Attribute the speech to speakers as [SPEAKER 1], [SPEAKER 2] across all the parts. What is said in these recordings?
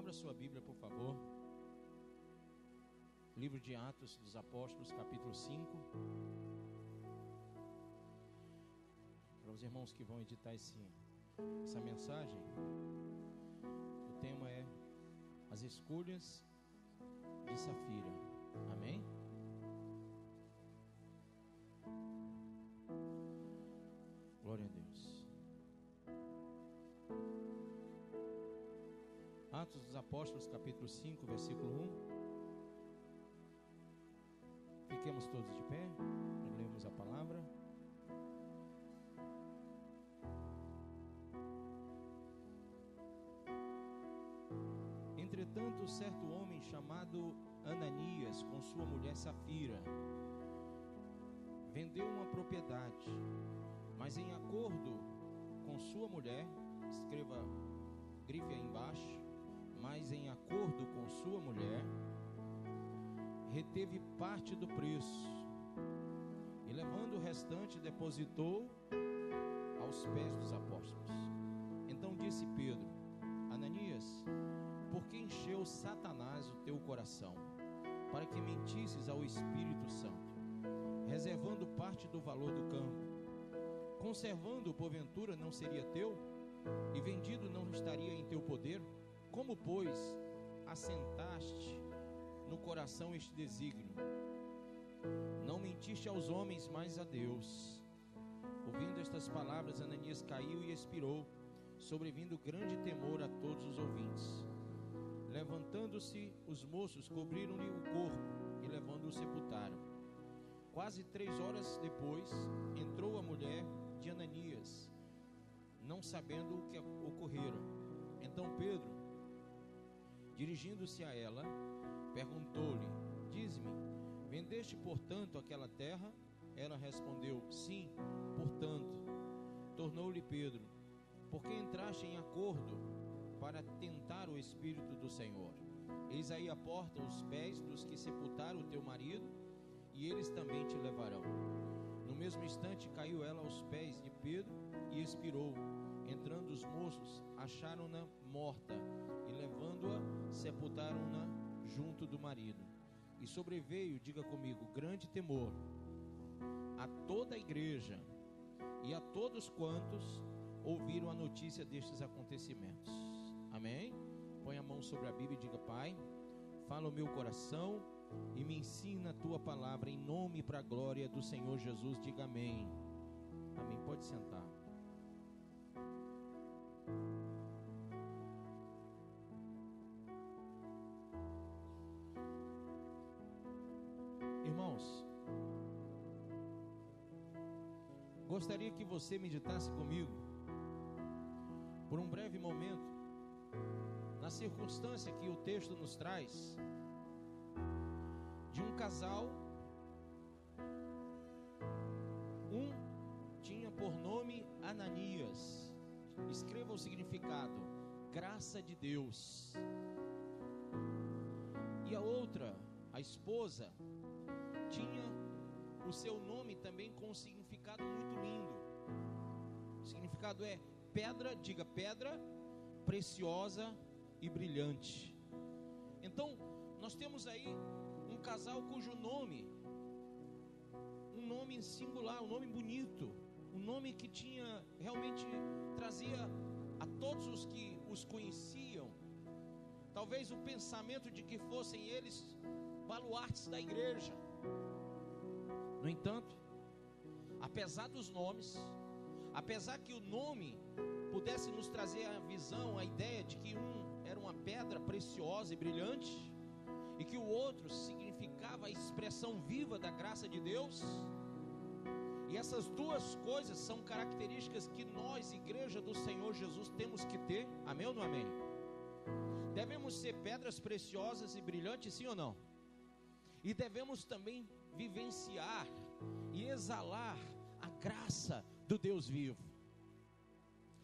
[SPEAKER 1] Abra sua Bíblia, por favor. Livro de Atos dos Apóstolos, capítulo 5. Para os irmãos que vão editar essa mensagem, o tema é as escolhas de Safira. Amém? Glória a Deus. Atos dos Apóstolos, capítulo 5, versículo 1. Fiquemos todos de pé, lemos a palavra. Entretanto, certo homem chamado Ananias, com sua mulher Safira, vendeu uma propriedade, mas em acordo com sua mulher, escreva, grife aí embaixo, mas em acordo com sua mulher, reteve parte do preço, e levando o restante, depositou aos pés dos apóstolos. Então disse Pedro: Ananias, por que encheu Satanás o teu coração, para que mentisses ao Espírito Santo, reservando parte do valor do campo? Conservando, porventura, não seria teu? E vendido, não estaria em teu poder? Como, pois, assentaste no coração este desígnio? Não mentiste aos homens, mas a Deus. Ouvindo estas palavras, Ananias caiu e expirou, sobrevindo grande temor a todos os ouvintes. Levantando-se, os moços cobriram-lhe o corpo e levando-o sepultaram. Quase 3 horas depois, entrou a mulher de Ananias, não sabendo o que ocorrera. Então Pedro, dirigindo-se a ela, perguntou-lhe: Dize-me, vendeste portanto aquela terra? Ela respondeu: Sim, portanto. Tornou-lhe Pedro: Por que entraste em acordo para tentar o Espírito do Senhor? Eis aí a porta os pés dos que sepultaram o teu marido, e eles também te levarão. No mesmo instante caiu ela aos pés de Pedro e expirou. Entrando os moços, acharam-na morta, e levando-a, sepultaram-na junto do marido. E sobreveio, diga comigo, grande temor a toda a igreja e a todos quantos ouviram a notícia destes acontecimentos. Amém? Põe a mão sobre a Bíblia e diga: Pai, fala o meu coração e me ensina a tua palavra, em nome e para a glória do Senhor Jesus. Diga amém. Amém. Pode sentar. Irmãos, gostaria que você meditasse comigo por um breve momento na circunstância que o texto nos traz de um casal. Um tinha por nome Ananias, escreva o significado: graça de Deus. E a outra, a esposa, tinha o seu nome também com um significado muito lindo. O significado é pedra, diga pedra, preciosa e brilhante. Então, nós temos aí um casal cujo nome, um nome singular, um nome bonito, um nome que tinha, realmente trazia a todos os que os conheciam, talvez o pensamento de que fossem eles baluartes da igreja. No entanto, apesar dos nomes, apesar que o nome pudesse nos trazer a visão, a ideia de que um era uma pedra preciosa e brilhante, e que o outro significava a expressão viva da graça de Deus, e essas duas coisas são características que nós, igreja do Senhor Jesus, temos que ter. Amém ou não amém? Devemos ser pedras preciosas e brilhantes, sim ou não? E devemos também vivenciar e exalar a graça do Deus vivo.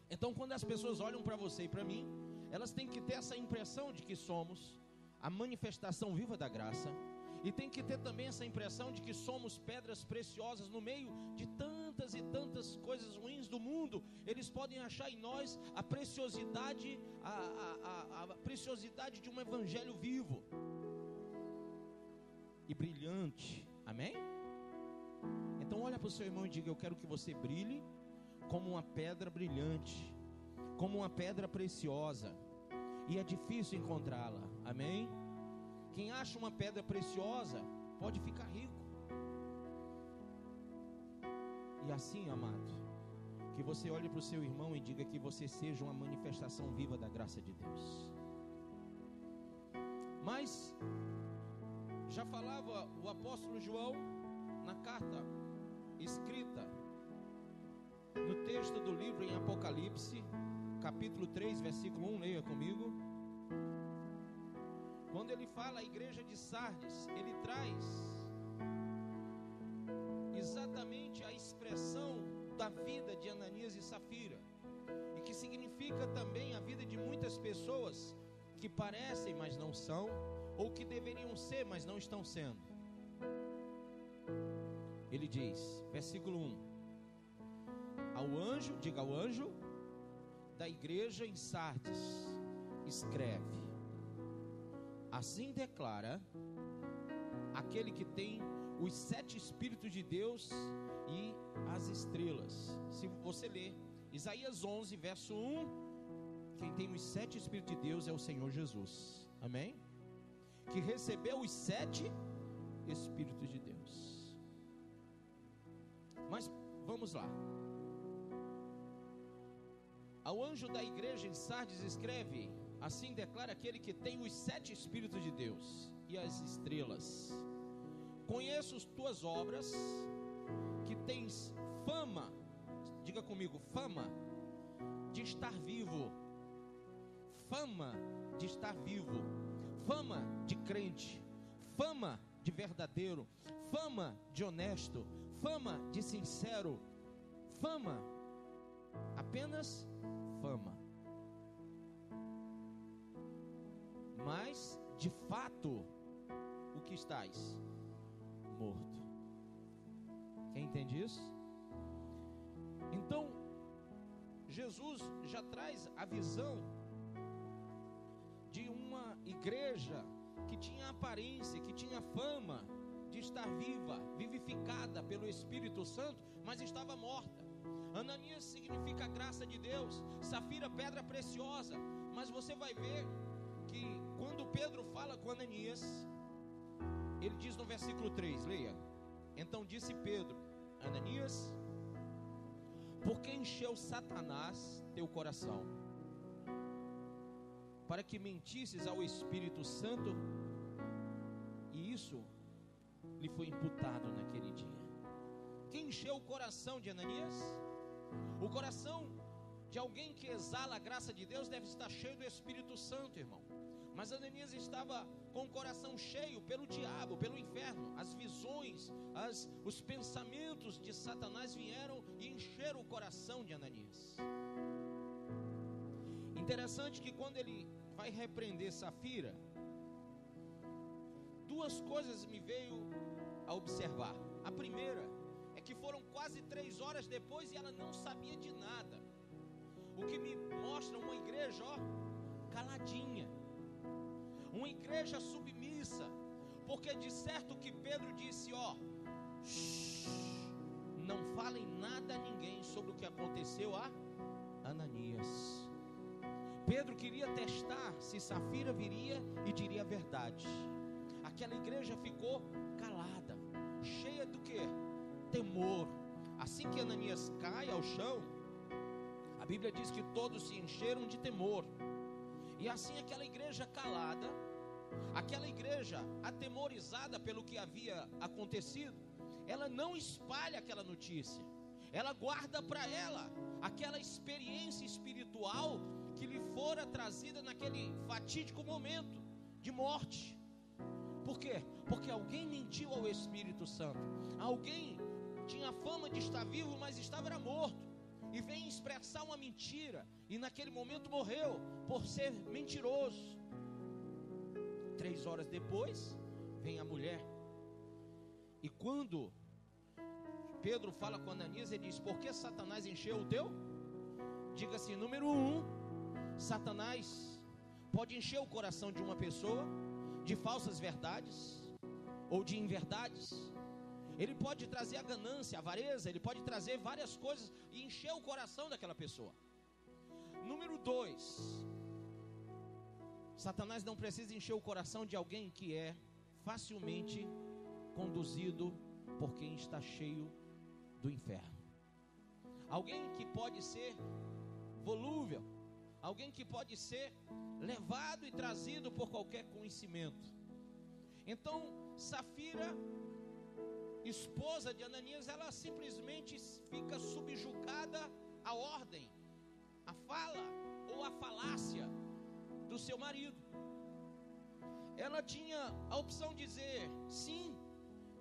[SPEAKER 1] Então, quando as pessoas olham para você e para mim, elas têm que ter essa impressão de que somos a manifestação viva da graça, e tem que ter também essa impressão de que somos pedras preciosas no meio de tantas tantas e tantas coisas ruins do mundo, eles podem achar em nós a preciosidade, a preciosidade de um evangelho vivo e brilhante. Amém? Então olha para o seu irmão e diga: eu quero que você brilhe como uma pedra brilhante, como uma pedra preciosa, e é difícil encontrá-la. Amém? Quem acha uma pedra preciosa pode ficar rico. E assim, amado, que você olhe para o seu irmão e diga que você seja uma manifestação viva da graça de Deus. Mas já falava o apóstolo João na carta escrita no texto do livro em Apocalipse, capítulo 3, versículo 1, leia comigo. Quando ele fala à igreja de Sardes, ele traz exatamente a expressão da vida de Ananias e Safira, e que significa também a vida de muitas pessoas que parecem, mas não são, ou que deveriam ser, mas não estão sendo. Ele diz, versículo 1: ao anjo, diga ao anjo da igreja em Sardes, escreve: assim declara aquele que tem os 7 Espíritos de Deus e as estrelas. Se você ler Isaías 11, verso 1, quem tem os 7 Espíritos de Deus é o Senhor Jesus. Amém? Que recebeu os 7 Espíritos de Deus. Mas vamos lá. Ao anjo da igreja em Sardes escreve: assim declara aquele que tem os 7 Espíritos de Deus e as estrelas. Conheço as tuas obras, que tens fama, diga comigo, fama de estar vivo, fama de estar vivo, fama de crente, fama de verdadeiro, fama de honesto, fama de sincero, fama, apenas fama. Mas de fato, o que estás? Morto. Quem entende isso? Então, Jesus já traz a visão de uma igreja que tinha aparência, que tinha fama de estar viva, vivificada pelo Espírito Santo, mas estava morta. Ananias significa graça de Deus, Safira, pedra preciosa. Mas você vai ver que quando Pedro fala com Ananias, ele diz no versículo 3, leia: então disse Pedro: Ananias, por que encheu Satanás teu coração, para que mentisses ao Espírito Santo? E isso lhe foi imputado naquele dia. Quem encheu o coração de Ananias? O coração de alguém que exala a graça de Deus deve estar cheio do Espírito Santo, irmão. Mas Ananias estava com o coração cheio pelo diabo, pelo inferno. As visões, os pensamentos de Satanás vieram e encheram o coração de Ananias. Interessante que quando ele vai repreender Safira, 2 coisas me veio a observar. A primeira é que foram quase 3 horas depois e ela não sabia de nada. O que me mostra uma igreja, caladinha, uma igreja submissa, porque de certo que Pedro disse, não falem nada a ninguém sobre o que aconteceu a Ananias. Pedro queria testar se Safira viria e diria a verdade. Aquela igreja ficou calada, cheia do que? Temor. Assim que Ananias cai ao chão, a Bíblia diz que todos se encheram de temor. E assim aquela igreja calada, aquela igreja atemorizada pelo que havia acontecido, ela não espalha aquela notícia, ela guarda para ela aquela experiência espiritual que lhe fora trazida naquele fatídico momento de morte. Por quê? Porque alguém mentiu ao Espírito Santo. Alguém tinha fama de estar vivo, mas estava morto, e vem expressar uma mentira, e naquele momento morreu por ser mentiroso. 3 horas depois vem a mulher, e quando Pedro fala com Ananias e diz: por que Satanás encheu o teu? Diga assim: número 1, Satanás pode encher o coração de uma pessoa de falsas verdades ou de inverdades. Ele pode trazer a ganância, a avareza, ele pode trazer várias coisas e encher o coração daquela pessoa. Número 2, Satanás não precisa encher o coração de alguém que é facilmente conduzido por quem está cheio do inferno. Alguém que pode ser volúvel, alguém que pode ser levado e trazido por qualquer conhecimento. Então, Safira, esposa de Ananias, ela simplesmente fica subjugada à ordem, à fala ou à falácia do seu marido. Ela tinha a opção de dizer: sim,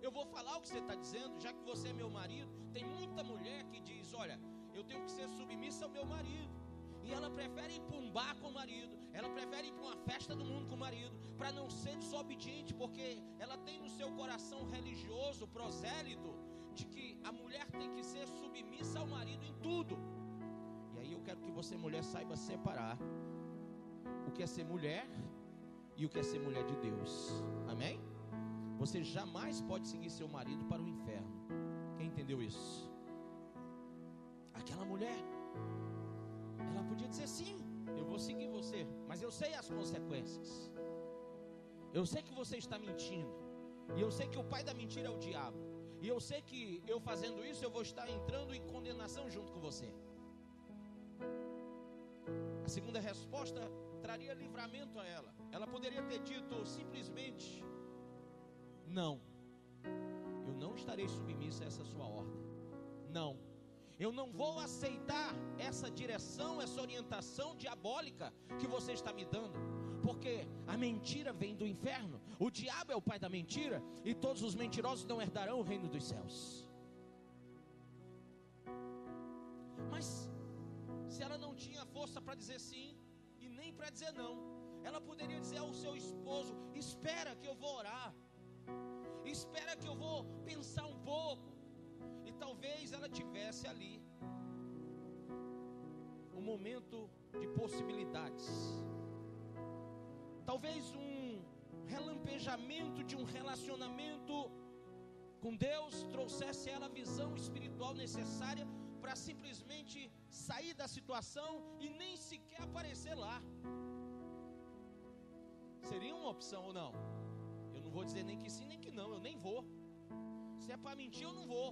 [SPEAKER 1] eu vou falar o que você está dizendo, já que você é meu marido. Tem muita mulher que diz: olha, eu tenho que ser submissa ao meu marido. E ela prefere ir para um bar com o marido, ela prefere ir para uma festa do mundo com o marido, para não ser desobediente, porque ela tem no seu coração religioso, prosélito, de que a mulher tem que ser submissa ao marido em tudo. E aí eu quero que você, mulher, saiba separar o que é ser mulher e o que é ser mulher de Deus. Amém? Você jamais pode seguir seu marido para o inferno. Quem entendeu isso? Aquela mulher, ela podia dizer: sim, eu vou seguir você, mas eu sei as consequências. Eu sei que você está mentindo, e eu sei que o pai da mentira é o diabo, e eu sei que eu fazendo isso eu vou estar entrando em condenação junto com você. A segunda resposta traria livramento a ela. Ela poderia ter dito simplesmente: não, eu não estarei submissa a essa sua ordem. Não, eu não vou aceitar essa direção, essa orientação diabólica que você está me dando, porque a mentira vem do inferno, o diabo é o pai da mentira, e todos os mentirosos não herdarão o reino dos céus. Mas se ela não tinha força para dizer sim e nem para dizer não, ela poderia dizer ao seu esposo: espera que eu vou orar, espera que eu vou pensar um pouco. E talvez ela tivesse ali um momento de possibilidades, talvez um relampejamento de um relacionamento com Deus trouxesse ela a visão espiritual necessária para simplesmente sair da situação e nem sequer aparecer lá. Seria uma opção ou não? Eu não vou dizer nem que sim nem que não, eu nem vou. Se é para mentir, eu não vou.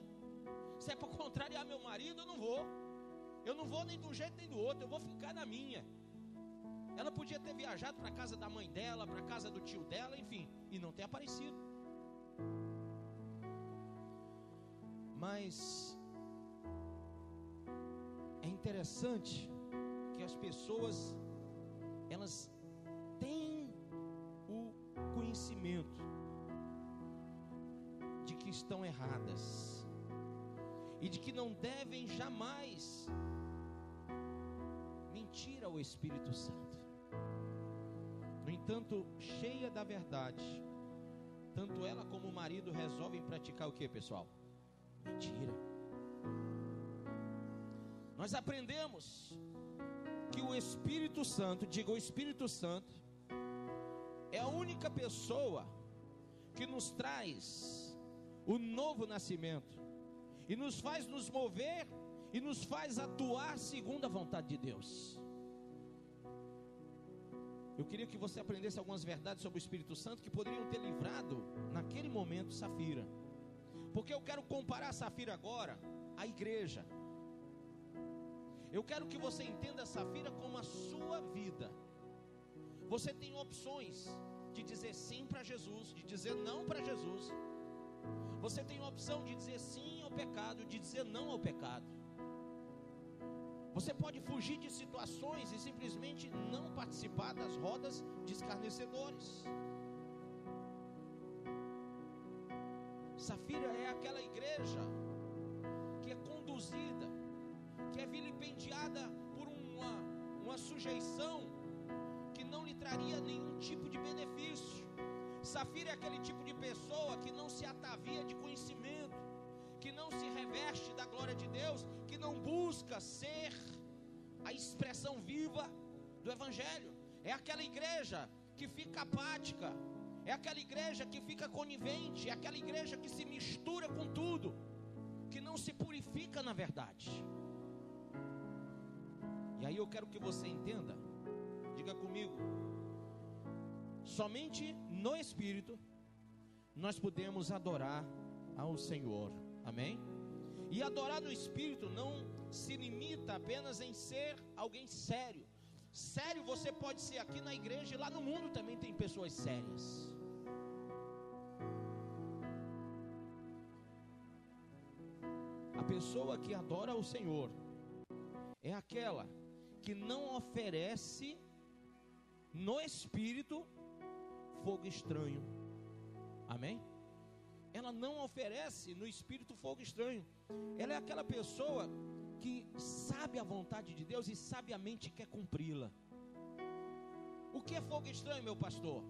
[SPEAKER 1] Se é para contrariar meu marido, eu não vou. Eu não vou nem de um jeito nem do outro, eu vou ficar na minha. Ela podia ter viajado para a casa da mãe dela, para a casa do tio dela, enfim, e não ter aparecido. Mas é interessante que as pessoas, elas têm o conhecimento de que estão erradas e de que não devem jamais mentir ao Espírito Santo. No entanto, cheia da verdade, tanto ela como o marido resolvem praticar o que, pessoal? Mentira. Nós aprendemos que o Espírito Santo, diga o Espírito Santo, é a única pessoa que nos traz o novo nascimento e nos faz nos mover e nos faz atuar segundo a vontade de Deus. Eu queria que você aprendesse algumas verdades sobre o Espírito Santo que poderiam ter livrado naquele momento Safira, porque eu quero comparar Safira agora à igreja. Eu quero que você entenda Safira como a sua vida. Você tem opções de dizer sim para Jesus, de dizer não para Jesus. Você tem a opção de dizer sim ao pecado, de dizer não ao pecado. Você pode fugir de situações e simplesmente não participar das rodas de escarnecedores. Safira é aquela igreja que é conduzida, que é vilipendiada por uma sujeição que não lhe traria nenhum tipo de benefício. Safira é aquele tipo de pessoa que não se atavia de conhecimento, que não se reveste da glória de Deus, que não busca ser a expressão viva do Evangelho. É aquela igreja que fica apática, é aquela igreja que fica conivente, é aquela igreja que se mistura com tudo, que não se purifica na verdade. E aí eu quero que você entenda, diga comigo, somente no Espírito nós podemos adorar ao Senhor, amém? E adorar no Espírito não se limita apenas em ser alguém sério. Sério você pode ser aqui na igreja, e lá no mundo também tem pessoas sérias. A pessoa que adora o Senhor é aquela que não oferece no Espírito fogo estranho, amém? Ela não oferece no Espírito fogo estranho. Ela é aquela pessoa que sabe a vontade de Deus e sabiamente quer cumpri-la. O que é fogo estranho, meu pastor?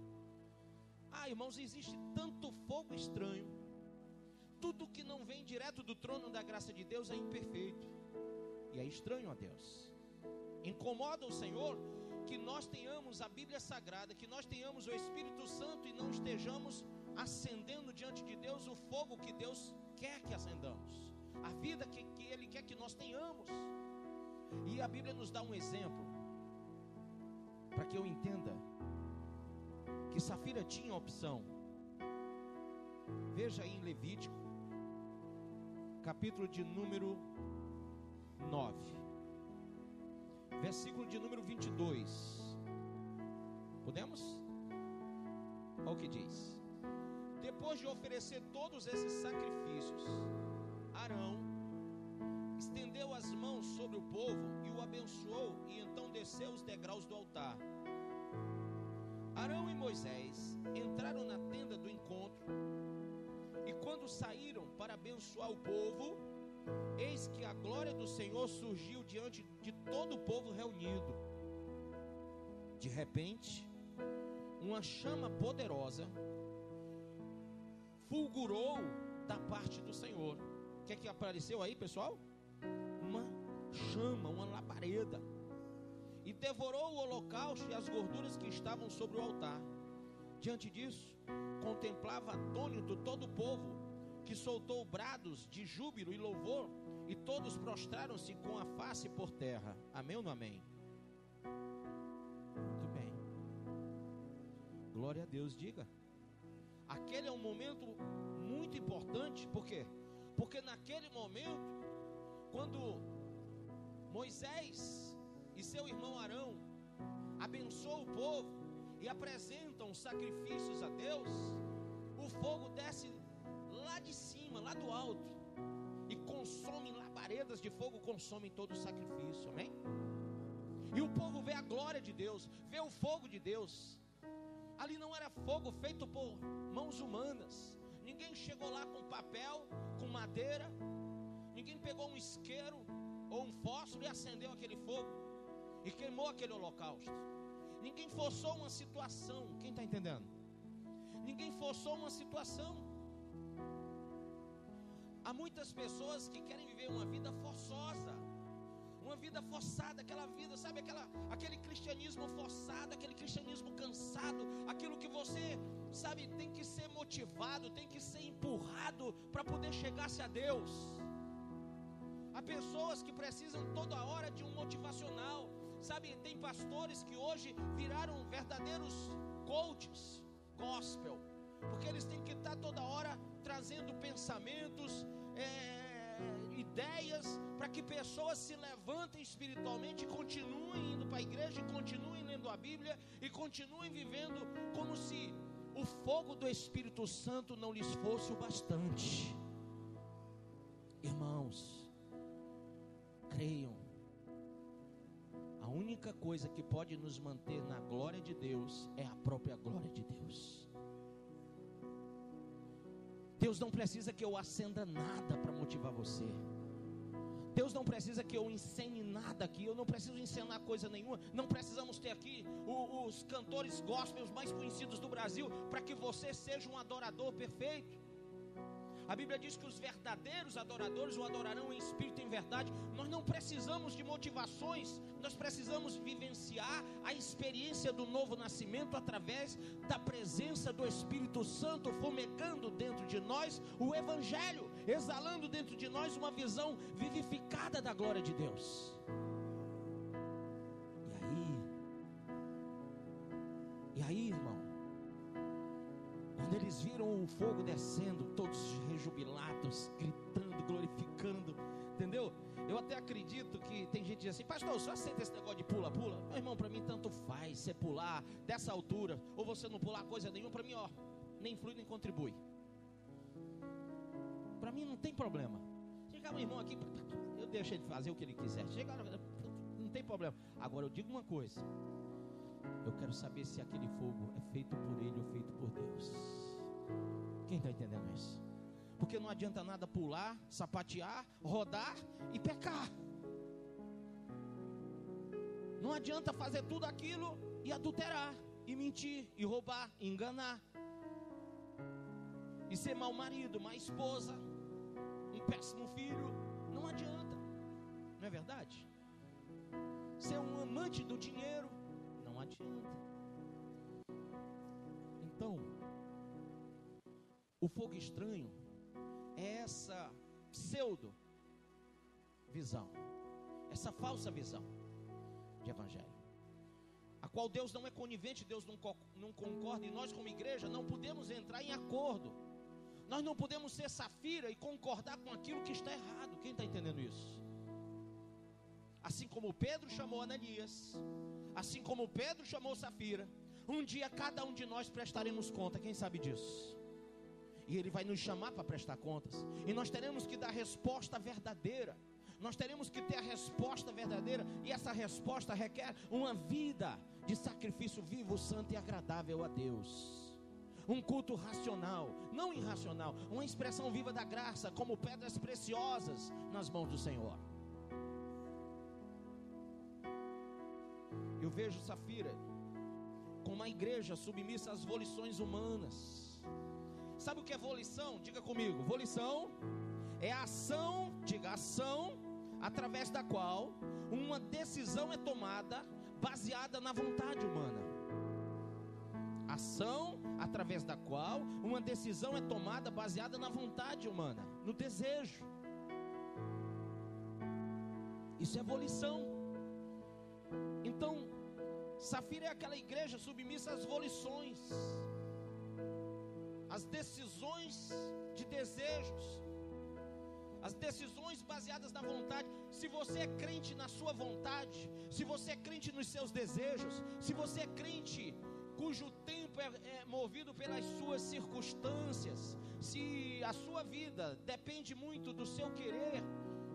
[SPEAKER 1] Irmãos, existe tanto fogo estranho. Tudo que não vem direto do trono da graça de Deus é imperfeito e é estranho a Deus. Incomoda o Senhor que nós tenhamos a Bíblia Sagrada, que nós tenhamos o Espírito Santo e não estejamos acendendo diante de Deus o fogo que Deus quer que acendamos, a vida que Ele quer que nós tenhamos. E a Bíblia nos dá um exemplo, para que eu entenda que Safira tinha opção. Veja aí em Levítico, capítulo de número 9, versículo de número 22. Podemos? Olha o que diz: depois de oferecer todos esses sacrifícios, Arão estendeu as mãos sobre o povo e o abençoou, e então desceu os degraus do altar. Arão e Moisés entraram na tenda do encontro, e quando saíram para abençoar o povo, eis que a glória do Senhor surgiu diante de todo o povo reunido. De repente, uma chama poderosa fulgurou da parte do Senhor. O que é que apareceu aí, pessoal? Uma chama, uma labareda, e devorou o holocausto e as gorduras que estavam sobre o altar. Diante disso, contemplava atônito todo o povo, que soltou brados de júbilo e louvor, e todos prostraram-se com a face por terra. Amém ou não amém? Muito bem. Glória a Deus, diga. Aquele é um momento muito importante. Por quê? Porque naquele momento, quando Moisés e seu irmão Arão abençoam o povo e apresentam sacrifícios a Deus, o fogo desce lá de cima, lá do alto, e consome, labaredas de fogo consomem todo o sacrifício, amém? E o povo vê a glória de Deus, vê o fogo de Deus. Ali não era fogo feito por mãos humanas. Ninguém chegou lá com papel, com madeira. Ninguém pegou um isqueiro ou um fósforo e acendeu aquele fogo e queimou aquele holocausto. Ninguém forçou uma situação. Quem está entendendo? Ninguém forçou uma situação. Há muitas pessoas que querem viver uma vida forçosa, uma vida forçada, aquela vida, sabe, aquele cristianismo forçado, aquele cristianismo cansado, aquilo que você, sabe, tem que ser motivado, tem que ser empurrado para poder chegar-se a Deus. Há pessoas que precisam toda hora de um motivacional, sabe, tem pastores que hoje viraram verdadeiros coaches gospel, porque eles têm que estar toda hora trazendo pensamentos, ideias, para que pessoas se levantem espiritualmente e continuem indo para a igreja, e continuem lendo a Bíblia, e continuem vivendo como se o fogo do Espírito Santo não lhes fosse o bastante. Irmãos, creiam, a única coisa que pode nos manter na glória de Deus é a própria glória de Deus. Deus não precisa que eu acenda nada para motivar você. Deus não precisa que eu ensine nada aqui. Eu não preciso ensinar coisa nenhuma. Não precisamos ter aqui os cantores gospels mais conhecidos do Brasil para que você seja um adorador perfeito. A Bíblia diz que os verdadeiros adoradores o adorarão em espírito e em verdade. Nós não precisamos de motivações, nós precisamos vivenciar a experiência do novo nascimento através da presença do Espírito Santo, fumegando dentro de nós o Evangelho, exalando dentro de nós uma visão vivificada da glória de Deus. E aí, irmão, quando eles viram o fogo descendo, todos rejubilados, gritando, glorificando, entendeu? Eu até acredito que tem gente que diz assim: pastor, só aceita esse negócio de pula-pula? Meu irmão, para mim tanto faz você pular dessa altura ou você não pular coisa nenhuma. Para mim, ó, nem influi nem contribui. Para mim não tem problema. Chegar um irmão aqui, eu deixo ele fazer o que ele quiser. Chegar, não tem problema. Agora eu digo uma coisa: eu quero saber se aquele fogo é feito por ele ou feito por Deus. Quem está entendendo isso? Porque não adianta nada pular, sapatear, rodar e pecar. Não adianta fazer tudo aquilo e adulterar, e mentir, e roubar, e enganar, e ser mau marido, má esposa, um péssimo filho. Não adianta, não é verdade? Ser um amante do dinheiro, não adianta. Então, o fogo estranho é essa pseudo visão, essa falsa visão de evangelho, a qual Deus não é conivente, Deus não concorda, e nós como igreja não podemos entrar em acordo. Nós não podemos ser Safira e concordar com aquilo que está errado. Quem está entendendo isso? Assim como Pedro chamou Ananias, assim como Pedro chamou Safira, um dia cada um de nós prestaremos conta. Quem sabe disso? E Ele vai nos chamar para prestar contas, e nós teremos que dar resposta verdadeira. Nós teremos que ter a resposta verdadeira, e essa resposta requer uma vida de sacrifício vivo, santo e agradável a Deus. Um culto racional, não irracional, uma expressão viva da graça, como pedras preciosas nas mãos do Senhor. Eu vejo Safira como uma igreja submissa às volições humanas. Sabe o que é volição? Diga comigo. Volição é a ação, diga ação, através da qual uma decisão é tomada baseada na vontade humana. Ação através da qual uma decisão é tomada baseada na vontade humana, no desejo. Isso é volição. Então, Safira é aquela igreja submissa às volições, as decisões de desejos, as decisões baseadas na vontade. Se você é crente na sua vontade, se você é crente nos seus desejos, se você é crente cujo tempo é movido pelas suas circunstâncias, se a sua vida depende muito do seu querer,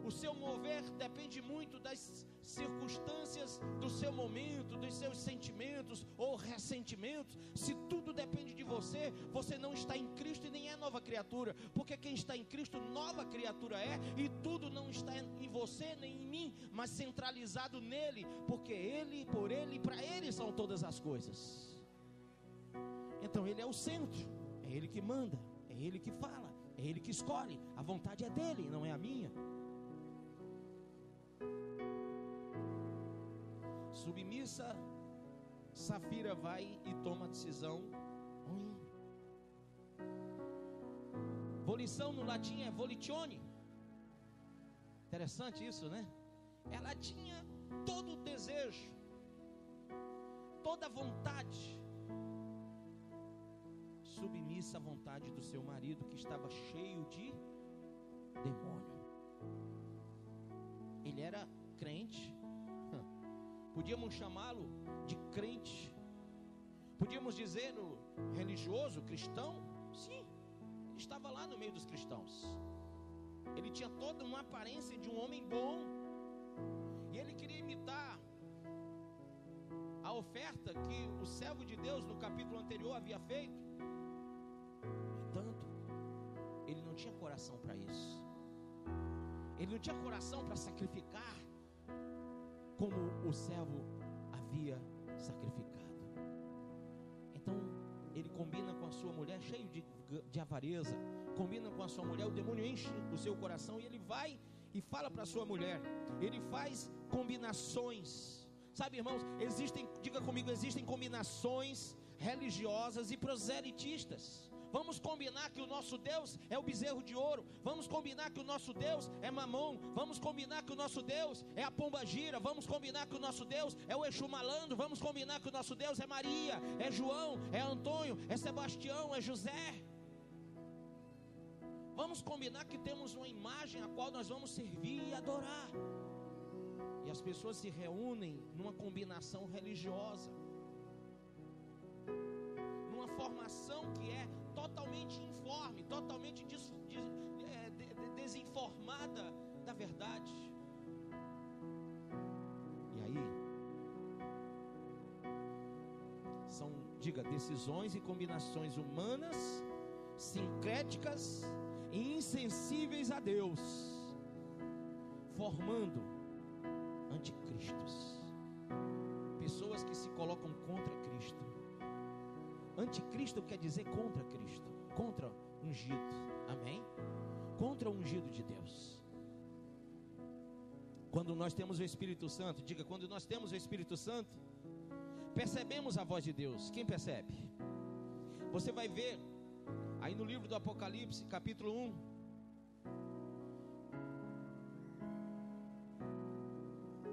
[SPEAKER 1] o seu mover depende muito das circunstâncias do seu momento, dos seus sentimentos ou ressentimentos, se tudo depende de você, você não está em Cristo e nem é nova criatura. Porque quem está em Cristo, nova criatura é, e tudo não está em você nem em mim, mas centralizado nele, porque Ele, por Ele e para Ele são todas as coisas. Então Ele é o centro, é Ele que manda, é Ele que fala, é Ele que escolhe, a vontade é dEle, não é a minha. Submissa, Safira vai e toma a decisão ruim. Volição no latim é volitione. Interessante isso, né? Ela tinha todo o desejo, toda a vontade, submissa à vontade do seu marido, que estava cheio de demônio. Ele era crente, podíamos chamá-lo de crente, podíamos dizer religioso, cristão. Sim, ele estava lá no meio dos cristãos. Ele tinha toda uma aparência de um homem bom, e ele queria imitar a oferta que o servo de Deus no capítulo anterior havia feito. No entanto, ele não tinha coração para isso. Ele não tinha coração para sacrificar como o servo havia sacrificado. Então ele combina com a sua sua mulher cheio de avareza, combina com a sua mulher, o demônio enche o seu coração e ele vai e fala para a sua mulher, ele faz combinações. Sabe, irmãos, diga comigo, existem combinações religiosas e proselitistas. Vamos combinar que o nosso Deus é o bezerro de ouro. Vamos combinar que o nosso Deus é Mamon. Vamos combinar que o nosso Deus é a pombagira. Vamos combinar que o nosso Deus é o Exu malandro. Vamos combinar que o nosso Deus é Maria, é João, é Antônio, é Sebastião, é José. Vamos combinar que temos uma imagem a qual nós vamos servir e adorar. E as pessoas se reúnem numa combinação religiosa, numa formação que é totalmente informe, totalmente desinformada da verdade. E aí, são, diga, decisões e combinações humanas, sincréticas e insensíveis a Deus, formando anticristos, pessoas que se colocam contra Cristo. Anticristo quer dizer contra Cristo, contra ungido, amém? Contra o ungido de Deus. Quando nós temos o Espírito Santo, diga, quando nós temos o Espírito Santo, percebemos a voz de Deus. Quem percebe? Você vai ver aí no livro do Apocalipse, capítulo 1,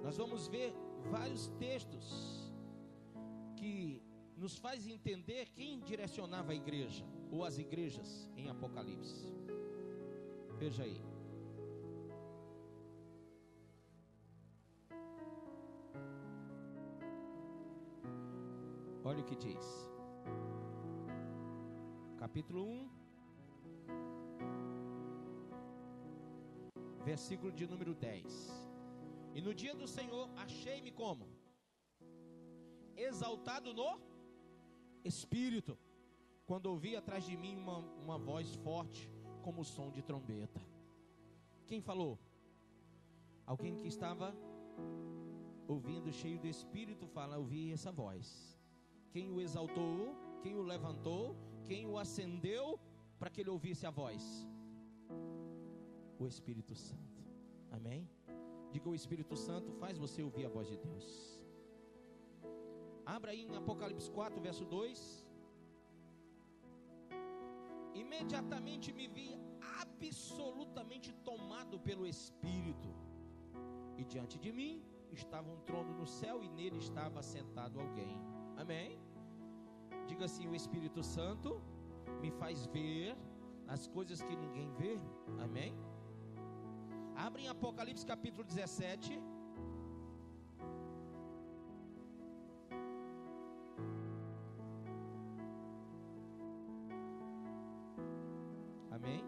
[SPEAKER 1] nós vamos ver vários textos que nos faz entender quem direcionava a igreja, ou as igrejas em Apocalipse. Veja aí. Olha o que diz. Capítulo 1, versículo de número 10. E no dia do Senhor achei-me como? Exaltado no Espírito, quando ouvi atrás de mim uma voz forte, como o som de trombeta. Quem falou? Alguém que estava ouvindo, cheio do Espírito, fala, ouvi essa voz. Quem o exaltou? Quem o levantou? Quem o acendeu para que ele ouvisse a voz? O Espírito Santo. Amém? Diga, o Espírito Santo faz você ouvir a voz de Deus. Abra aí em Apocalipse 4, verso 2. Imediatamente me vi absolutamente tomado pelo Espírito, e diante de mim estava um trono no céu, e nele estava sentado alguém. Amém? Diga assim, o Espírito Santo me faz ver as coisas que ninguém vê. Amém? Abra em Apocalipse capítulo 17. Amém?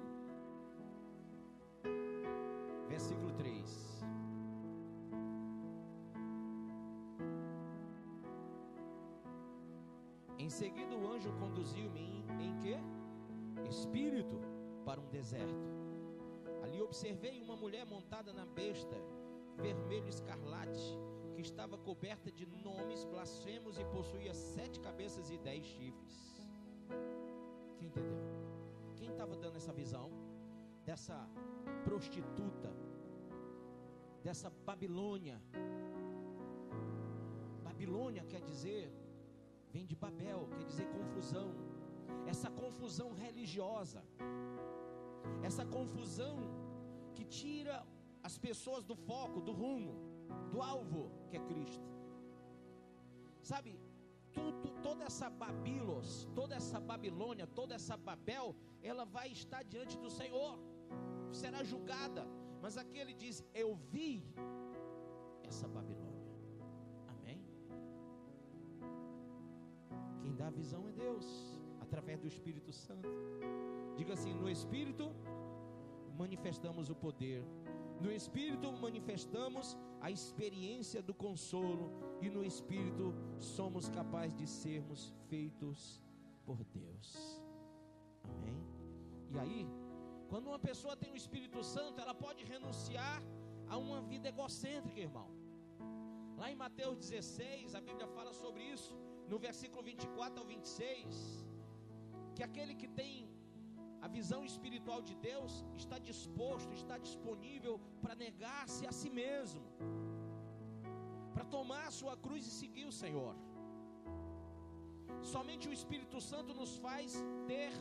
[SPEAKER 1] Versículo 3. Em seguida o anjo conduziu-me em quê? Espírito, para um deserto. Ali observei uma mulher montada na besta, vermelho escarlate, que estava coberta de nomes blasfemos e possuía 7 cabeças e 10 chifres. Quem entendeu? Quem estava dando essa visão dessa prostituta, dessa Babilônia? Babilônia quer dizer, vem de Babel, quer dizer confusão. Essa confusão religiosa, essa confusão que tira as pessoas do foco, do rumo, do alvo, que é Cristo. Sabe, toda essa Babilos, toda essa Babilônia, toda essa Babel, ela vai estar diante do Senhor, será julgada. Mas aqui ele diz, eu vi essa Babilônia. Amém? Quem dá a visão é Deus, através do Espírito Santo. Diga assim, no Espírito manifestamos o poder, no Espírito manifestamos a experiência do consolo, e no Espírito somos capazes de sermos feitos por Deus. Amém? E aí, quando uma pessoa tem o Espírito Santo, ela pode renunciar a uma vida egocêntrica, irmão. Lá em Mateus 16, a Bíblia fala sobre isso, no versículo 24 ao 26. que aquele que tem a visão espiritual de Deus está disposto, está disponível para negar-se a si mesmo, para tomar a sua cruz e seguir o Senhor. Somente o Espírito Santo nos faz ter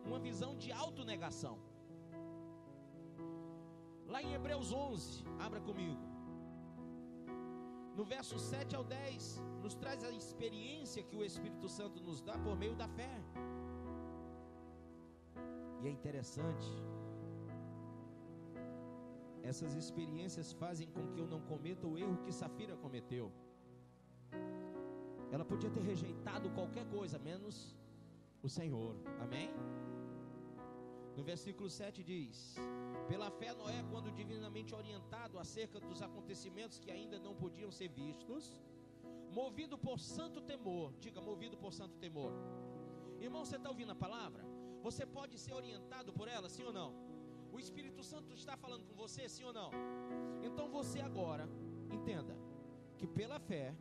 [SPEAKER 1] uma visão de autonegação. Lá em Hebreus 11, abra comigo, no verso 7 ao 10, nos traz a experiência que o Espírito Santo nos dá por meio da fé. E é interessante, essas experiências fazem com que eu não cometa o erro que Safira cometeu. Ela podia ter rejeitado qualquer coisa, menos o Senhor, amém? No versículo 7 diz: pela fé Noé, quando divinamente orientado acerca dos acontecimentos que ainda não podiam ser vistos, movido por santo temor, diga, movido por santo temor. Irmão, você está ouvindo a palavra? Você pode ser orientado por ela, sim ou não? O Espírito Santo está falando com você, sim ou não? Então você agora, entenda, que pela fé,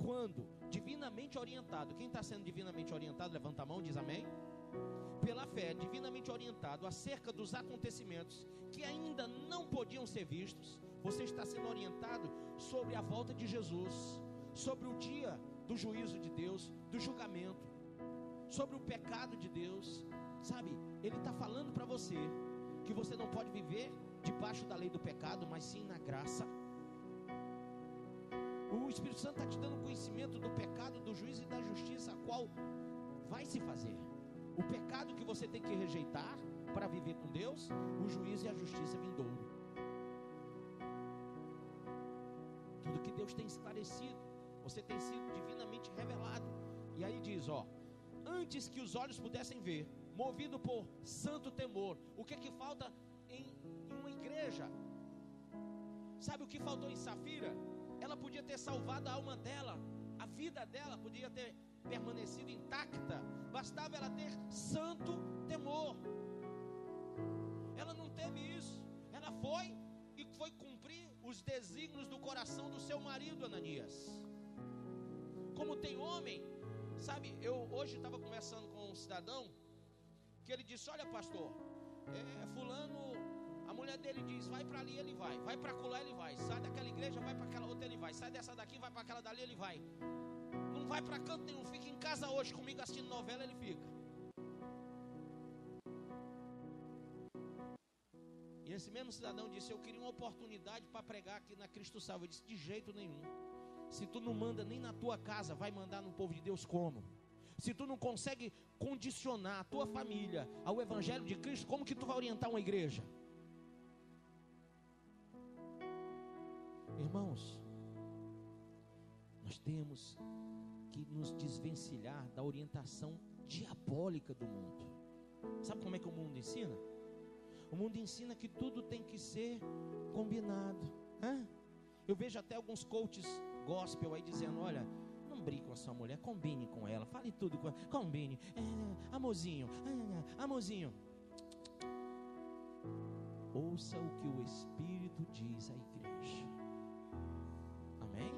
[SPEAKER 1] quando divinamente orientado, quem está sendo divinamente orientado, levanta a mão, diz amém. Pela fé, divinamente orientado acerca dos acontecimentos que ainda não podiam ser vistos, você está sendo orientado sobre a volta de Jesus, sobre o dia do juízo de Deus, do julgamento, sobre o pecado de Deus, sabe? Ele está falando para você que você não pode viver debaixo da lei do pecado, mas sim na graça. O Espírito Santo está te dando conhecimento do pecado, do juízo e da justiça, a qual vai se fazer. O pecado que você tem que rejeitar para viver com Deus, o juízo e a justiça vindouro. Tudo que Deus tem esclarecido, você tem sido divinamente revelado. E aí diz, ó, antes que os olhos pudessem ver, movido por santo temor. O que é que falta em uma igreja? Sabe o que faltou em Safira? Ela podia ter salvado a alma dela, a vida dela podia ter permanecido intacta, bastava ela ter santo temor. Ela não teve isso. Ela foi cumprir os desígnios do coração do seu marido, Ananias. Como tem homem, sabe, eu hoje estava conversando com um cidadão, que ele disse, olha pastor, fulano, a mulher dele diz, vai para ali, ele vai para acolá, ele vai, sai daquela igreja, vai para aquela outra, ele vai, sai dessa daqui, vai para aquela dali, ele vai, não vai para canto nenhum, fica em casa hoje comigo assistindo novela, ele fica. E esse mesmo cidadão disse, eu queria uma oportunidade para pregar aqui na Cristo Salve. Eu disse, de jeito nenhum. Se tu não manda nem na tua casa, vai mandar no povo de Deus como? Se tu não consegue condicionar a tua família ao Evangelho de Cristo, como que tu vai orientar uma igreja? Irmãos, nós temos que nos desvencilhar da orientação diabólica do mundo. Sabe como é que o mundo ensina? O mundo ensina que tudo tem que ser combinado. Eu vejo até alguns coaches gospel aí dizendo, olha, não brigue com a sua mulher, combine com ela, fale tudo com ela, combine, amorzinho, amorzinho. Ouça o que o Espírito diz à igreja. Amém?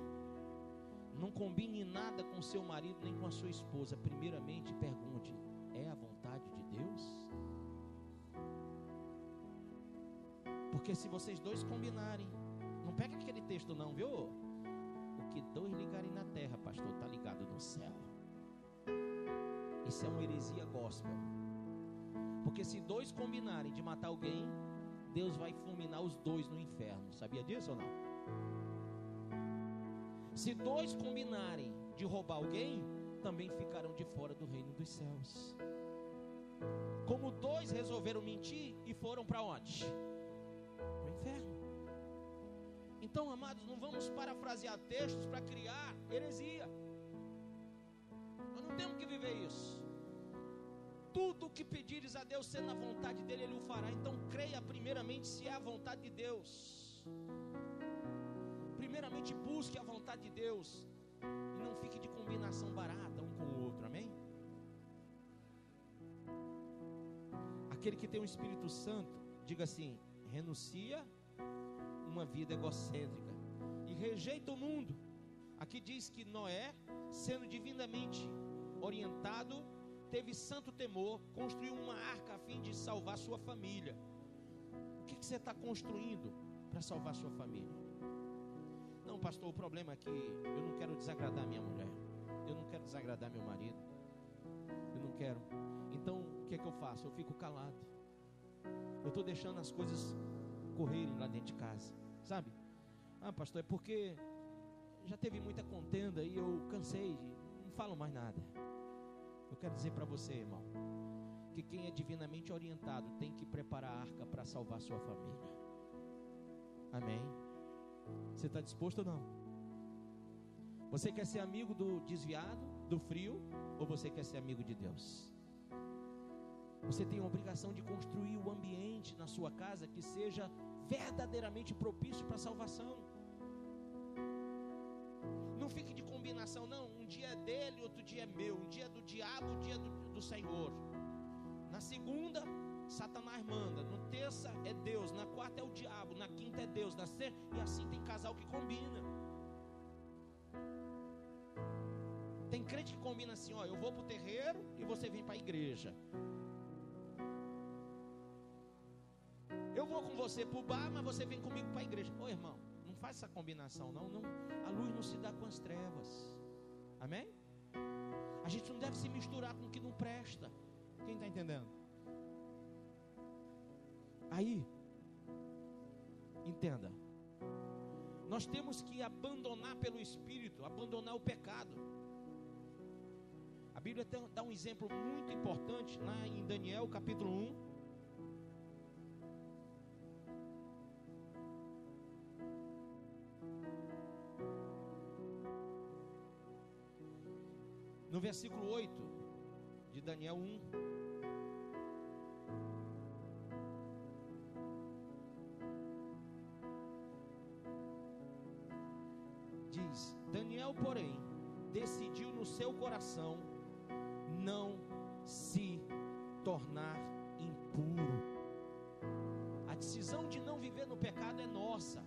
[SPEAKER 1] Não combine nada com seu marido nem com a sua esposa. Primeiramente pergunte, é a vontade de Deus? Porque se vocês dois combinarem, não pega aquele texto não, viu? O que dois ligarem na terra, pastor, está ligado no céu. Isso é uma heresia gospel. Porque se dois combinarem de matar alguém, Deus vai fulminar os dois no inferno. Sabia disso ou não? Se dois combinarem de roubar alguém, também ficarão de fora do reino dos céus. Como dois resolveram mentir e foram para onde? Para o inferno. Então, amados, não vamos parafrasear textos para criar heresia. Nós não temos que viver isso. Tudo o que pedires a Deus, sendo a vontade dele, ele o fará. Então creia primeiramente se é a vontade de Deus. Primeiramente busque a vontade de Deus. E não fique de combinação barata um com o outro, amém? Aquele que tem o Espírito Santo, diga assim, renuncia uma vida egocêntrica e rejeita o mundo. Aqui diz que Noé, sendo divinamente orientado, teve santo temor, construiu uma arca a fim de salvar sua família. O que você está construindo para salvar sua família? Não, pastor, o problema é que eu não quero desagradar minha mulher, eu não quero desagradar meu marido, eu não quero. Então o que é que eu faço? Eu fico calado. Eu estou deixando as coisas correrem lá dentro de casa, sabe? Ah, pastor, é porque já teve muita contenda e eu cansei, não falo mais nada. Eu quero dizer para você, irmão, que quem é divinamente orientado tem que preparar a arca para salvar sua família. Amém? Você está disposto ou não? Você quer ser amigo do desviado, do frio, ou você quer ser amigo de Deus? Você tem a obrigação de construir o ambiente na sua casa que seja verdadeiramente propício para a salvação. Não fique de combinação, não. Um dia é dele, outro dia é meu. Um dia é do diabo, um dia é do Senhor. Na segunda, Satanás manda. Na terça é Deus. Na quarta é o diabo. Na quinta é Deus. Na sexta, e assim tem casal que combina. Tem crente que combina assim, ó, eu vou para o terreiro e você vem para a igreja. Eu vou com você para o bar, mas você vem comigo para a igreja. Ô irmão, não faz essa combinação não. A luz não se dá com as trevas. Amém? A gente não deve se misturar com o que não presta. Quem está entendendo? Aí, entenda, nós temos que abandonar pelo Espírito, abandonar o pecado. A Bíblia dá um exemplo muito importante lá em Daniel capítulo 1. No versículo 8 de Daniel 1, diz: Daniel, porém, decidiu no seu coração não se tornar impuro. A decisão de não viver no pecado é nossa.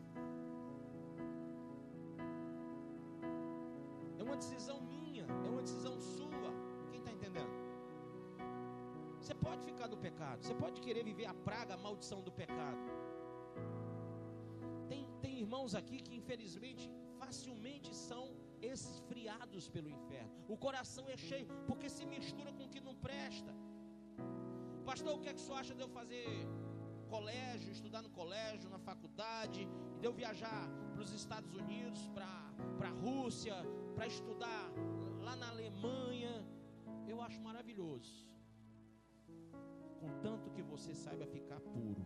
[SPEAKER 1] É uma decisão minha, é uma decisão sua. Quem está entendendo? Você pode ficar do pecado, você pode querer viver a praga, a maldição do pecado. Tem irmãos aqui que infelizmente facilmente são esfriados pelo inferno. O coração é cheio porque se mistura com o que não presta. Pastor, o que é que o senhor acha de eu fazer colégio, estudar no colégio, na faculdade, de eu viajar para os Estados Unidos, para a Rússia, para estudar lá na Alemanha? Eu acho maravilhoso, contanto que você saiba ficar puro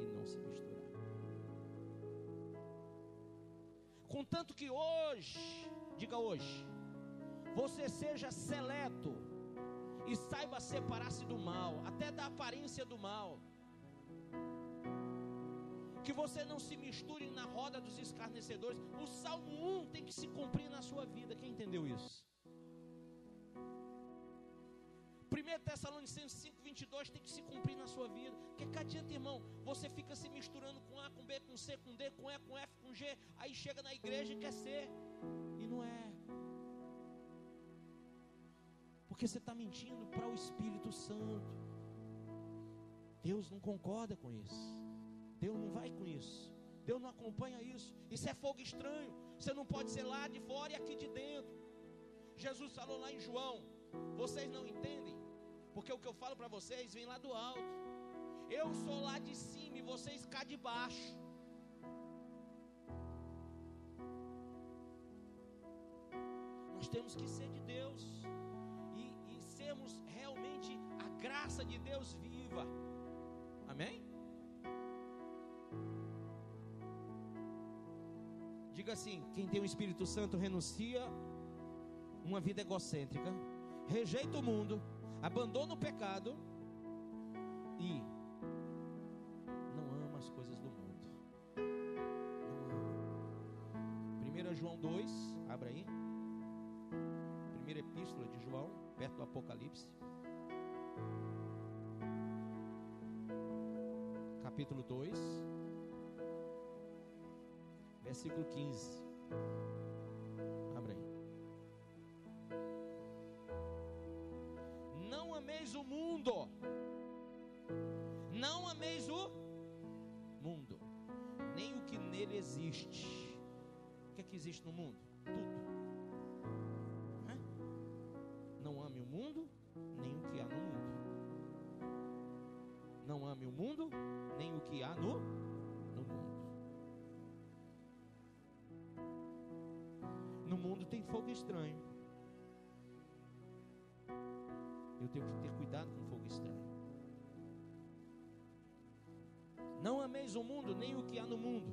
[SPEAKER 1] e não se misturar. Contanto que hoje, diga hoje, você seja seleto e saiba separar-se do mal, até da aparência do mal. Que você não se misture na roda dos escarnecedores. O Salmo 1 tem que se cumprir na sua vida. Quem entendeu isso? 1 Tessalonicenses 5:22 tem que se cumprir na sua vida. Porque que adianta, irmão, você fica se misturando com A, com B, com C, com D, com E, com F, com G. Aí chega na igreja e quer ser, e não é. Porque você está mentindo para o Espírito Santo. Deus não concorda com isso. Deus não vai com isso. Deus não acompanha isso. Isso é fogo estranho. Você não pode ser lá de fora e aqui de dentro. Jesus falou lá em João: vocês não entendem, porque o que eu falo para vocês vem lá do alto. Eu sou lá de cima e vocês cá de baixo. Nós temos que ser de Deus e sermos realmente a graça de Deus viva. Amém? Diga assim: quem tem o Espírito Santo renuncia uma vida egocêntrica, rejeita o mundo, abandona o pecado e não ama as coisas do mundo. Não ama. 1 João 2, abra aí. Primeira epístola de João, perto do Apocalipse, capítulo 2, versículo 15. Abra aí. mundo. Não ameis o mundo, nem o que nele existe. O que é que existe no mundo? Tudo. Não ame o mundo, nem o que há no mundo. Não ame o mundo, nem o que há no mundo. No mundo tem fogo estranho. Eu tenho que ter cuidado com o fogo estranho. Não ameis o mundo, nem o que há no mundo.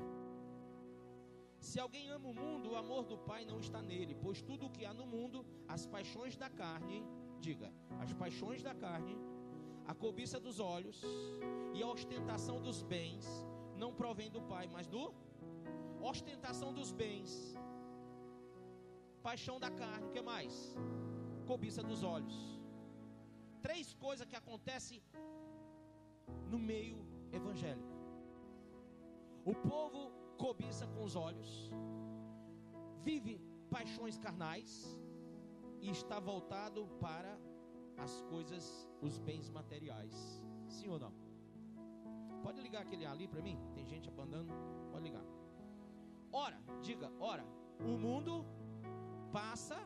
[SPEAKER 1] Se alguém ama o mundo, o amor do Pai não está nele. Pois tudo o que há no mundo, as paixões da carne, diga, as paixões da carne, a cobiça dos olhos e a ostentação dos bens, não provém do Pai, mas do ostentação dos bens, paixão da carne, o que mais? Cobiça dos olhos. 3 coisas que acontecem no meio evangélico. O povo cobiça com os olhos, vive paixões carnais e está voltado para as coisas, os bens materiais. Sim ou não? Pode ligar aquele ali para mim? Tem gente abandonando. Pode ligar. Ora, diga, ora, o mundo passa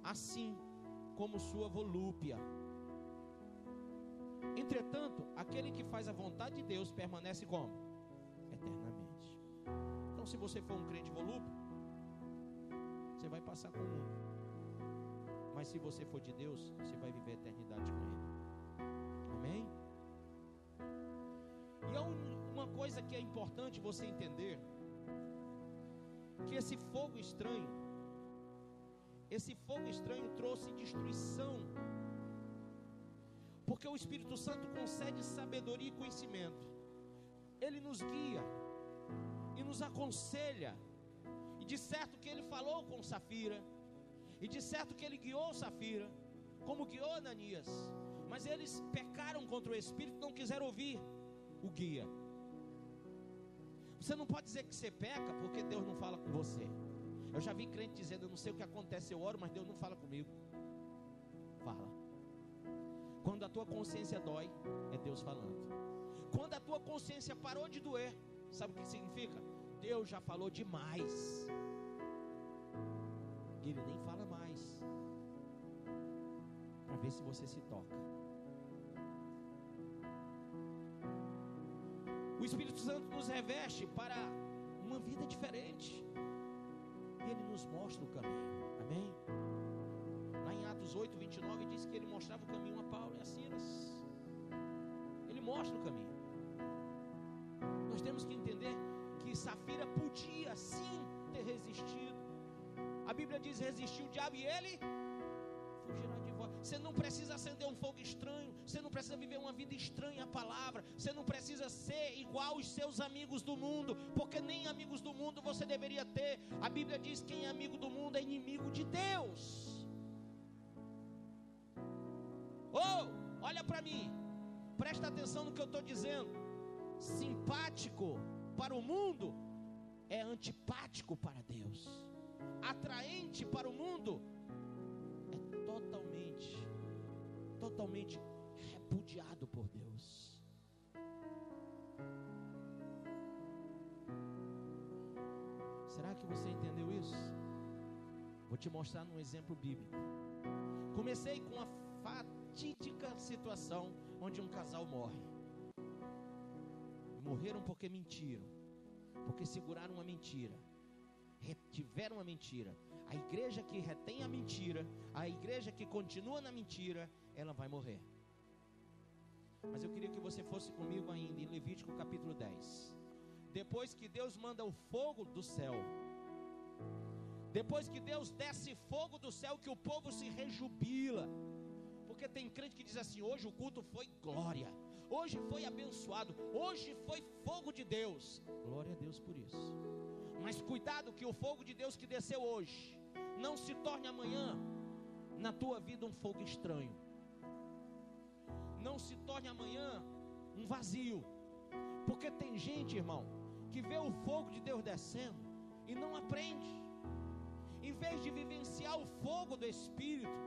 [SPEAKER 1] assim como sua volúpia. Entretanto, aquele que faz a vontade de Deus permanece como? Eternamente. Então, se você for um crente volúpio, você vai passar com o mundo. Mas se você for de Deus, você vai viver a eternidade com Ele. Amém? E uma coisa que é importante você entender, que esse fogo estranho trouxe destruição, porque o Espírito Santo concede sabedoria e conhecimento. Ele nos guia e nos aconselha. E de certo que ele falou com Safira, e de certo que ele guiou Safira, como guiou Ananias. Mas eles pecaram contra o Espírito, não quiseram ouvir o guia. Você não pode dizer que você peca porque Deus não fala com você. Eu já vi crente dizendo, eu não sei o que acontece, eu oro, mas Deus não fala comigo. Fala. Quando a tua consciência dói, é Deus falando. Quando a tua consciência parou de doer, sabe o que significa? Deus já falou demais. Ele nem fala mais, para ver se você se toca. O Espírito Santo nos reveste para uma vida diferente, e Ele nos mostra o caminho. Amém? Lá em Atos 8:29 diz que Ele mostrava o caminho a Paulo e a Silas. Ele mostra o caminho. Nós temos que entender que Safira podia sim ter resistido. A Bíblia diz, resistiu o diabo e ele fugirá de vós. Você não precisa acender um fogo estranho, você não precisa viver uma vida estranha à palavra, você não precisa ser igual os seus amigos do mundo, porque nem amigos do mundo você deveria ter. A Bíblia diz que quem é amigo do mundo é inimigo de Deus. Olha para mim, presta atenção no que eu estou dizendo. Simpático para o mundo é antipático para Deus. Atraente para o mundo é totalmente repudiado por Deus. Será que você entendeu isso? Vou te mostrar num exemplo bíblico. Comecei com a fatídica situação onde um casal morre. Morreram porque mentiram, porque seguraram uma mentira, retiveram uma mentira. A igreja que retém a mentira, a igreja que continua na mentira, ela vai morrer. Mas eu queria que você fosse comigo ainda em Levítico capítulo 10. Depois que Deus manda o fogo do céu, depois que Deus desce fogo do céu, que o povo se rejubila. Porque tem crente que diz assim, hoje o culto foi glória, hoje foi abençoado, hoje foi fogo de Deus. Glória a Deus por isso. Mas cuidado que o fogo de Deus que desceu hoje não se torne amanhã na tua vida um fogo estranho. Não se torne amanhã um vazio. Porque tem gente, irmão, que vê o fogo de Deus descendo e não aprende. Em vez de vivenciar o fogo do Espírito,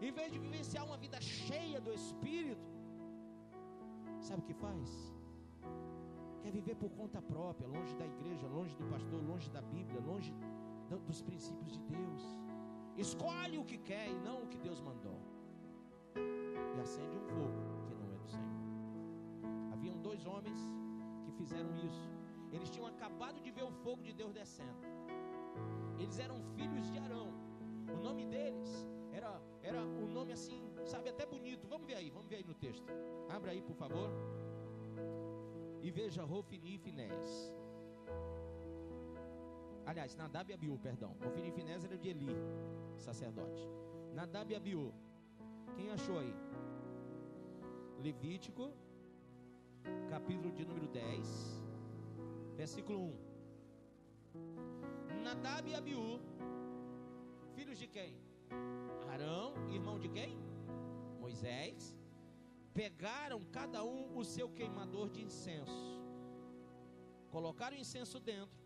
[SPEAKER 1] Em vez de vivenciar uma vida cheia do Espírito, sabe o que faz? Quer viver por conta própria, longe da igreja, longe do pastor, longe da Bíblia, longe dos princípios de Deus. Escolhe o que quer e não o que Deus mandou. E acende um fogo que não é do Senhor. Haviam 2 homens que fizeram isso. Eles tinham acabado de ver o fogo de Deus descendo. Eles eram filhos de Arão. O nome deles era um nome assim, sabe, até bonito. Vamos ver aí no texto. Abra aí, por favor. E veja Rofini e Finéias. Aliás, Nadab e Abiú, perdão. Rofini e Finéias era de Eli, sacerdote. Nadab e Abiú. Quem achou aí? Levítico, capítulo de número 10, versículo 1. Nadab e Abiú, filhos de quem? Arão, irmão de quem? Moisés. Pegaram cada um o seu queimador de incenso, colocaram incenso dentro,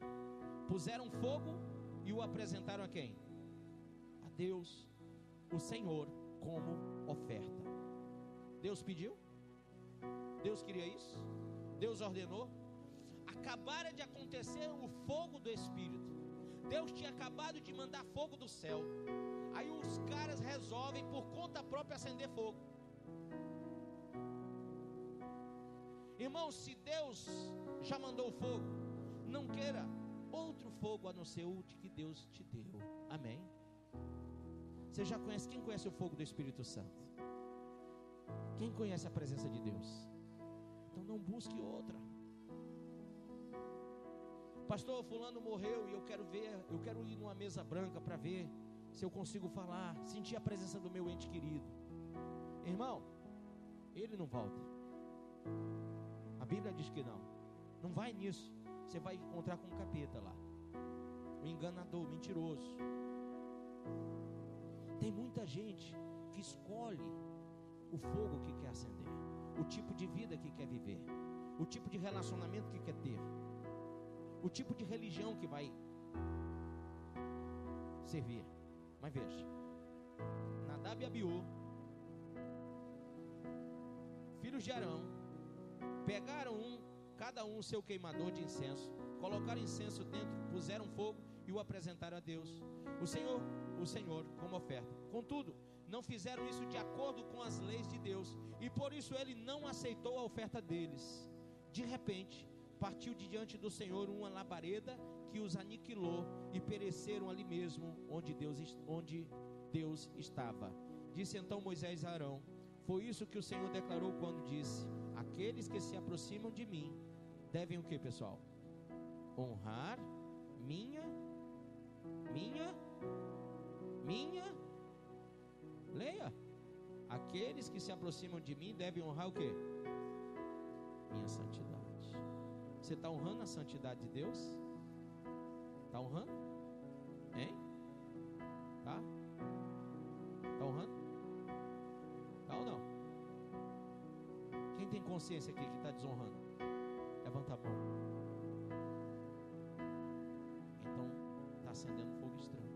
[SPEAKER 1] puseram fogo e o apresentaram a quem? A Deus, o Senhor, como oferta. Deus pediu? Deus queria isso? Deus ordenou? Acabara de acontecer o fogo do Espírito. Deus tinha acabado de mandar fogo do céu. Aí os caras resolvem por conta própria acender fogo. Irmão, se Deus já mandou o fogo, não queira outro fogo a não ser o que Deus te deu. Amém? Você já conhece? Quem conhece o fogo do Espírito Santo? Quem conhece a presença de Deus? Então não busque outra. Pastor, fulano morreu e eu quero ir numa mesa branca para ver se eu consigo falar, sentir a presença do meu ente querido. Irmão, ele não volta. A Bíblia diz que não. Não vai nisso. Você vai encontrar com um capeta lá, um enganador, mentiroso. Tem muita gente que escolhe o fogo que quer acender, o tipo de vida que quer viver, o tipo de relacionamento que quer ter, o tipo de religião que vai servir. Mas veja, Nadab e Abiú, filhos de Arão, pegaram cada um o seu queimador de incenso, colocaram incenso dentro, puseram fogo e o apresentaram a Deus, o Senhor, como oferta. Contudo, não fizeram isso de acordo com as leis de Deus, e por isso ele não aceitou a oferta deles. De repente, partiu de diante do Senhor uma labareda que os aniquilou, e pereceram ali mesmo onde Deus estava. Disse então Moisés a Arão: foi isso que o Senhor declarou quando disse: aqueles que se aproximam de mim devem o que, pessoal? Honrar minha. Leia. Aqueles que se aproximam de mim devem honrar o que? Minha santidade. Você está honrando a santidade de Deus? Está honrando? Hein? Tá? Está honrando? Tá ou não? Quem tem consciência aqui que está desonrando? Levanta a mão. Então está acendendo fogo estranho.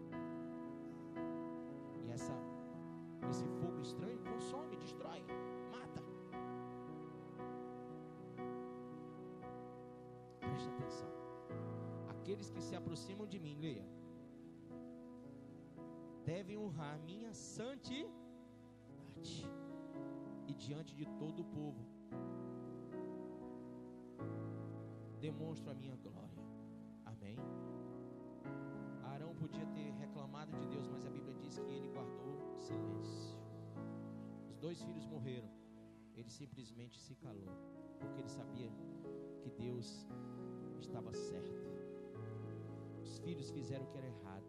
[SPEAKER 1] E esse fogo estranho consome, destrói, mata. Preste atenção. Aqueles que se aproximam de mim, leia, devem honrar minha santidade, e diante de todo o povo demonstro a minha glória. Amém? Arão podia ter reclamado de Deus, mas a Bíblia diz que ele guardou silêncio. Os 2 filhos morreram, ele simplesmente se calou, porque ele sabia que Deus estava certo. Os filhos fizeram o que era errado,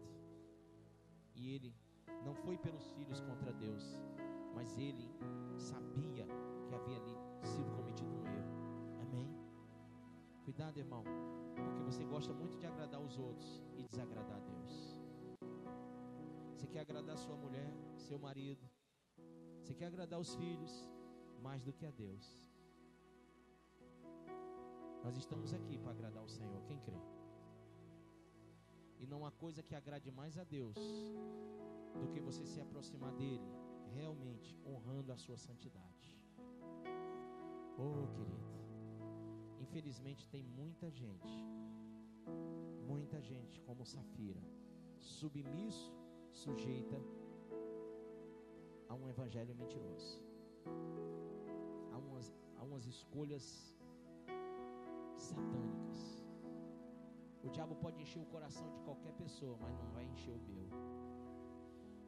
[SPEAKER 1] e ele não foi pelos filhos contra Deus, mas ele sabia que havia ali sido cometido um erro. Amém? Cuidado, irmão, porque você gosta muito de agradar os outros e desagradar a Deus. Você quer agradar sua mulher, seu marido, você quer agradar os filhos mais do que a Deus. Nós estamos aqui para agradar o Senhor, quem crê? E não há coisa que agrade mais a Deus do que você se aproximar dele realmente honrando a sua santidade. Oh, querido, infelizmente tem muita gente como Safira, submisso, sujeita a um evangelho mentiroso, a umas escolhas satânicas. O diabo pode encher o coração de qualquer pessoa, mas não vai encher o meu.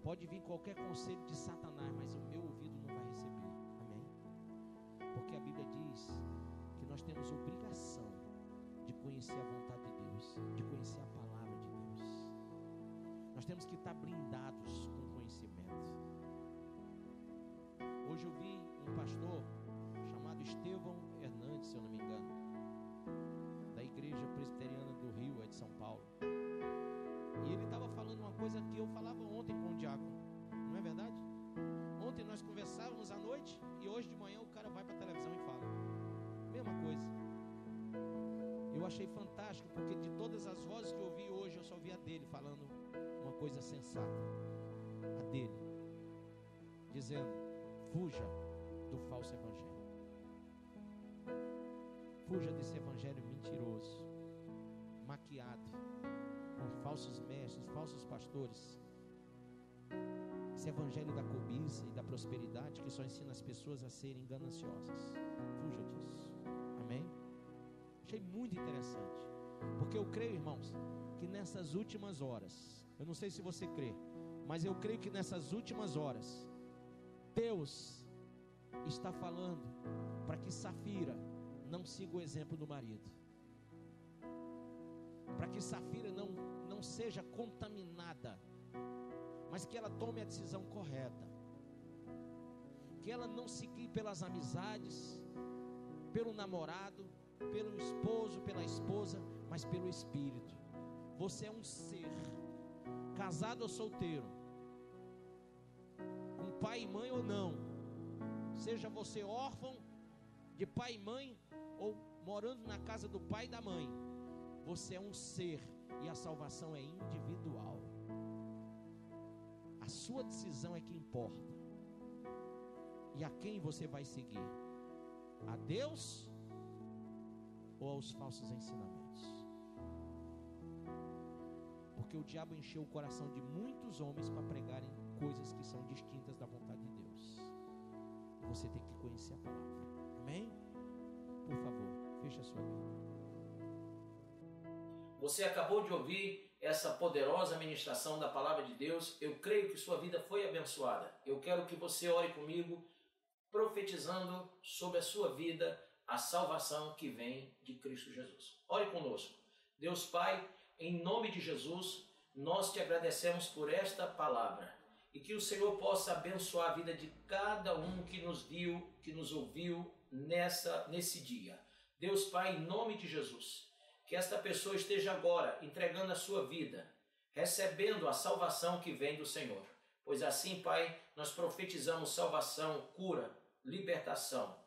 [SPEAKER 1] Pode vir qualquer conselho de Satanás, mas o meu ouvido não vai receber. Amém? Porque a Bíblia diz que nós temos obrigação de conhecer a vontade de Deus, de conhecer a palavra de Deus. Nós temos que estar blindados com conhecimento. Hoje eu vi um pastor chamado Estevão Hernandes, se eu não me engano, da Igreja Presbiteriana do Rio, de São Paulo. E ele estava falando uma coisa que eu falava ontem com o diácono. Não é verdade? Ontem nós conversávamos à noite e hoje de manhã o cara vai para a televisão e fala mesma coisa. Eu achei fantástico, porque de todas as vozes que eu ouvi hoje, eu só ouvi a dele falando uma coisa sensata. A dele, dizendo: fuja do falso evangelho. Fuja desse evangelho mentiroso, maquiado com falsos mestres, falsos pastores. Esse evangelho da cobiça e da prosperidade que só ensina as pessoas a serem gananciosas. Fuja disso. Amém? Achei muito interessante, porque eu creio, irmãos, que nessas últimas horas, eu não sei se você crê, mas eu creio que nessas últimas horas Deus está falando para que Safira não siga o exemplo do marido, para que Safira não seja contaminada, mas que ela tome a decisão correta, que ela não se guie pelas amizades, pelo namorado, pelo esposo, pela esposa, mas pelo Espírito. Você é um ser, casado ou solteiro, com pai e mãe ou não, seja você órfão de pai e mãe ou morando na casa do pai e da mãe, você é um ser e a salvação é individual. A sua decisão é que importa. E a quem você vai seguir? A Deus ou aos falsos ensinamentos? Porque o diabo encheu o coração de muitos homens para pregarem coisas que são distintas da vontade de Deus. E você tem que conhecer a palavra. Amém? Por favor, feche a sua Bíblia.
[SPEAKER 2] Você acabou de ouvir essa poderosa ministração da palavra de Deus. Eu creio que sua vida foi abençoada. Eu quero que você ore comigo, profetizando sobre a sua vida a salvação que vem de Cristo Jesus. Ore conosco. Deus Pai, em nome de Jesus, nós te agradecemos por esta palavra e que o Senhor possa abençoar a vida de cada um que nos viu, que nos ouviu nesse dia. Deus Pai, em nome de Jesus, que esta pessoa esteja agora entregando a sua vida, recebendo a salvação que vem do Senhor. Pois assim, Pai, nós profetizamos salvação, cura, libertação,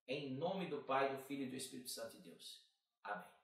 [SPEAKER 2] em nome do Pai, do Filho e do Espírito Santo de Deus. Amém.